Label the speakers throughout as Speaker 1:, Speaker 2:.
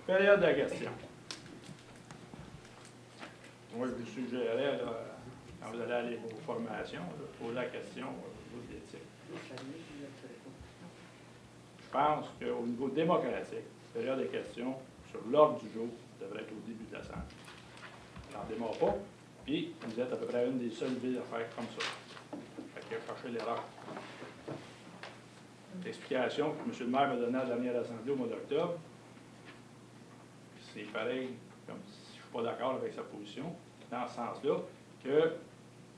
Speaker 1: Période de questions. Moi, je vous suggérais, là, quand vous allez aller aux formations, là, poser la question au niveau de l'éthique. Je pense qu'au niveau démocratique, période de questions sur l'ordre du jour devrait être au début de l'Assemblée. On n'en démarre pas, puis vous êtes à peu près une des seules villes à faire comme ça. Fait que cherchez l'erreur. L'explication que M. le maire m'a donnée à la dernière Assemblée au mois d'octobre, c'est pareil, comme si je ne suis pas d'accord avec sa position, dans ce sens-là, que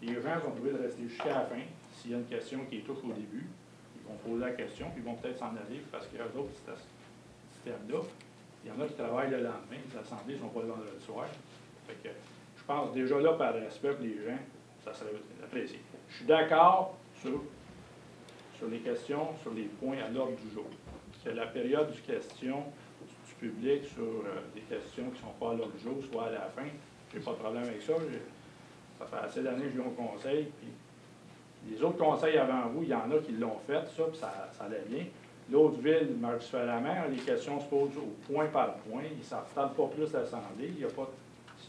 Speaker 1: les gens sont obligés de rester jusqu'à la fin. S'il y a une question qui les touche au début, ils vont poser la question, puis ils vont peut-être s'en aller, parce qu'eux autres, c'est à ce système-là. Il y en a qui travaillent le lendemain, les assemblées ne sont pas le vendredi soir. Fait que je pense déjà là, par respect pour les gens, ça serait apprécié. Je suis d'accord sur les questions, sur les points à l'ordre du jour. Que la période du question du public sur des questions qui ne sont pas à l'ordre du jour, soit à la fin, je n'ai pas de problème avec ça. Ça fait assez d'années que je viens au conseil, puis les autres conseils avant vous, il y en a qui l'ont fait, ça, puis ça allait bien. L'autre ville marche différemment, les questions se posent au point par point, ils ne s'attardent pas plus à l'Assemblée, s'il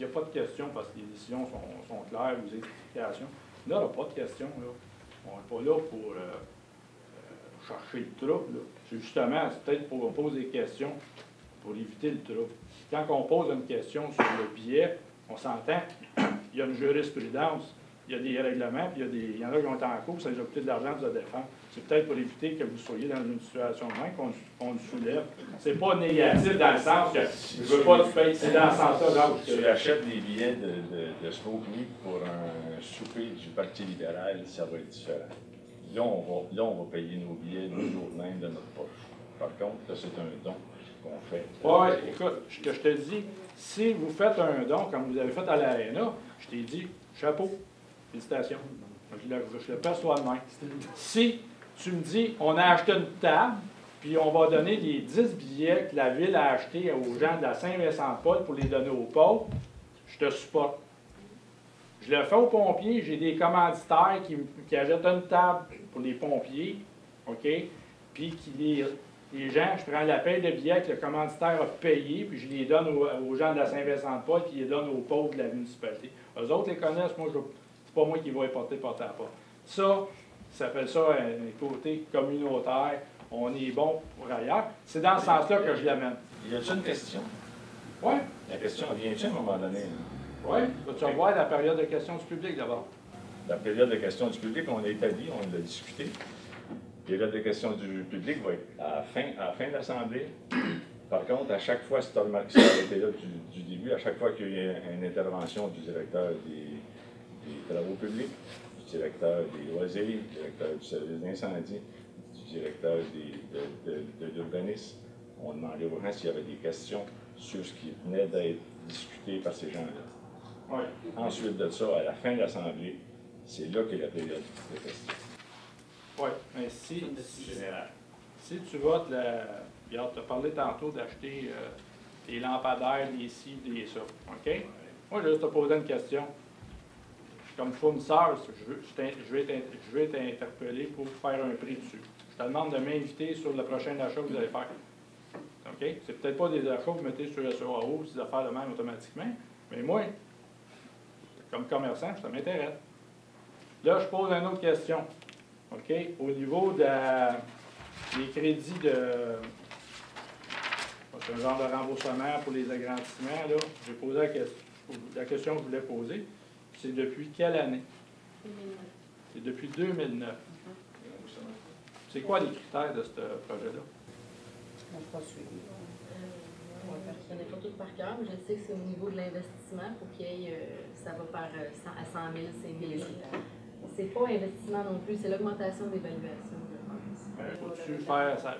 Speaker 1: n'y a pas de questions parce que les décisions sont claires, les explications, là, il n'y a pas de questions, là. On n'est pas là pour chercher le trouble. C'est justement, c'est peut-être pour qu'on pose des questions pour éviter le trouble. Quand on pose une question sur le biais, on s'entend, il y a une jurisprudence, il y a des règlements, puis il y en a qui ont été en cours, ça les a coûté de l'argent de se défendre. C'est peut-être pour éviter que vous soyez dans une situation de même qu'on le soulève. C'est pas négatif dans le sens que je veux pas te payer, c'est dans ce sens-là.
Speaker 2: Si tu achètes des billets de Smoke Meat pour un souper du Parti libéral, ça va être différent. Là, on va payer nos billets nous mêmes de notre poche. Par contre, là, c'est un don qu'on fait.
Speaker 1: Oui, écoute, ce que je te dis, si vous faites un don, comme vous avez fait à l'Arena, je t'ai dit, chapeau, félicitations. Je le perçois de même. Si tu me dis, on a acheté une table, puis on va donner les 10 billets que la Ville a achetés aux gens de la Saint-Vincent-de-Paul pour les donner aux pauvres, je te supporte. Je le fais aux pompiers, j'ai des commanditaires qui achètent une table pour les pompiers, OK? Puis les gens, je prends la paie de billets que le commanditaire a payé, puis je les donne aux gens de la Saint-Vincent-de-Paul, puis je les donne aux pauvres de la municipalité. Eux autres les connaissent, moi, c'est pas moi qui vais les porter porte à porte. Ça s'appelle ça un côté communautaire. On est bon pour ailleurs. C'est dans ce sens-là que je l'amène.
Speaker 2: Y a-t-il une question?
Speaker 1: Oui.
Speaker 2: La question vient-tu à un moment donné?
Speaker 1: Oui. Vas-tu revoir la période de questions du public d'abord?
Speaker 2: La période de questions du public, on l'a établi, on l'a discuté. La période de questions du public va être à la fin de l'Assemblée. Par contre, à chaque fois, si tu as remarqué, ça a été là du début, à chaque fois qu'il y a une intervention du directeur des travaux publics, du directeur des loisirs, du directeur du service d'incendie, du directeur de l'urbanisme, on demandait aux gens s'il y avait des questions sur ce qui venait d'être discuté par ces gens-là.
Speaker 1: Oui.
Speaker 2: Ensuite de ça, à la fin de l'Assemblée, c'est là qu'est la période de questions.
Speaker 1: Oui, mais si tu votes, tu as parlé tantôt d'acheter des lampadaires, des ci, des ça, OK? Moi, je vais juste te poser une question. Comme fournisseur, je vais t'interpeller pour faire un prix dessus. Je te demande de m'inviter sur le prochain achat que vous allez faire. OK? C'est peut-être pas des achats que vous mettez sur SEAO, des affaires de même automatiquement, mais moi, comme commerçant, ça m'intéresse. Là, je pose une autre question. OK? Au niveau des crédits c'est un genre de remboursement pour les agrandissements, là, j'ai posé la question que je voulais poser. C'est depuis quelle année?
Speaker 3: 2009.
Speaker 1: C'est depuis 2009. C'est quoi les critères de ce projet-là?
Speaker 3: On n'a pas suivi. Je ne connais pas tout par cœur, mais je sais que c'est au niveau de l'investissement pour qu'il y ait, ça va par à 100 000, c'est 1000. C'est pas investissement non plus, c'est l'augmentation d'évaluation, je pense.
Speaker 1: Faut-tu faire ça?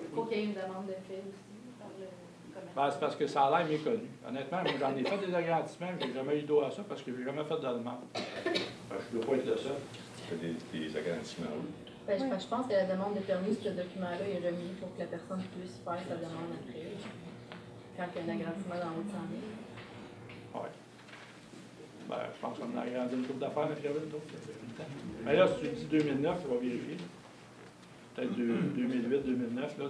Speaker 3: Il faut qu'il y ait une demande de fait aussi par le commerce.
Speaker 1: Ben, c'est parce que ça a l'air méconnu. Honnêtement, moi, j'en ai fait des agrandissements, je n'ai jamais eu d'eau à ça parce que je n'ai jamais fait de demande. Je ne dois pas être le seul.
Speaker 2: Tu fais des agrandissements où?
Speaker 3: Ben, je pense que la demande de permis, ce document-là est remis pour que la personne puisse faire sa demande après, quand il y a un agrandissement dans l'autre 100 000.
Speaker 1: Oui. Ben, je pense qu'on a agrandi une couple d'affaires, mais mais là, si tu dis 2009, tu vas vérifier. Peut-être 2008, 2009, là,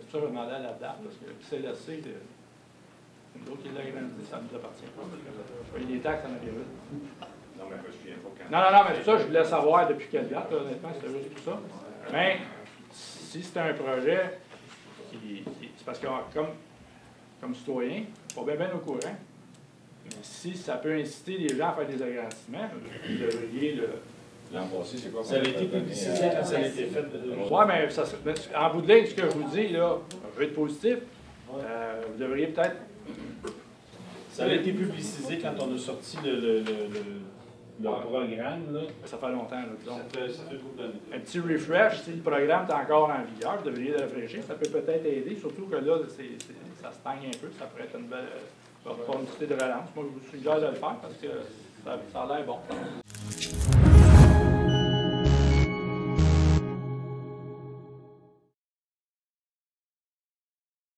Speaker 1: pour ça que je demandais à la date, parce que le CLSC, c'est nous autres qui l'agrandit, ça nous appartient pas. Il y a des taxes en arrière.
Speaker 2: Non, mais je me souviens pas quand.
Speaker 1: Non, mais tout ça, je voulais savoir depuis quelle date, là, honnêtement, c'était juste tout ça. Mais si c'est un projet c'est parce que comme citoyen, pas bien au courant. Mais si ça peut inciter les gens à faire des agrandissements, vous devriez le.
Speaker 2: L'an passé, c'est quoi?
Speaker 4: Ça a été publicisé quand ça a été fait.
Speaker 1: Oui, mais en bout de ligne, ce que je vous dis, là, je veux être positif, vous devriez peut-être.
Speaker 4: Ça a été publicisé quand on a sorti le programme, là.
Speaker 1: Ça fait longtemps, là, disons.
Speaker 4: Ça fait une couple d'années.
Speaker 1: Un petit refresh, si le programme est encore en vigueur, vous devriez le rafraîchir. Ça peut peut-être aider, surtout que là, ça stagne un peu. Ça pourrait être une belle opportunité de relance. Moi, je vous suggère de le faire parce que ça a l'air bon.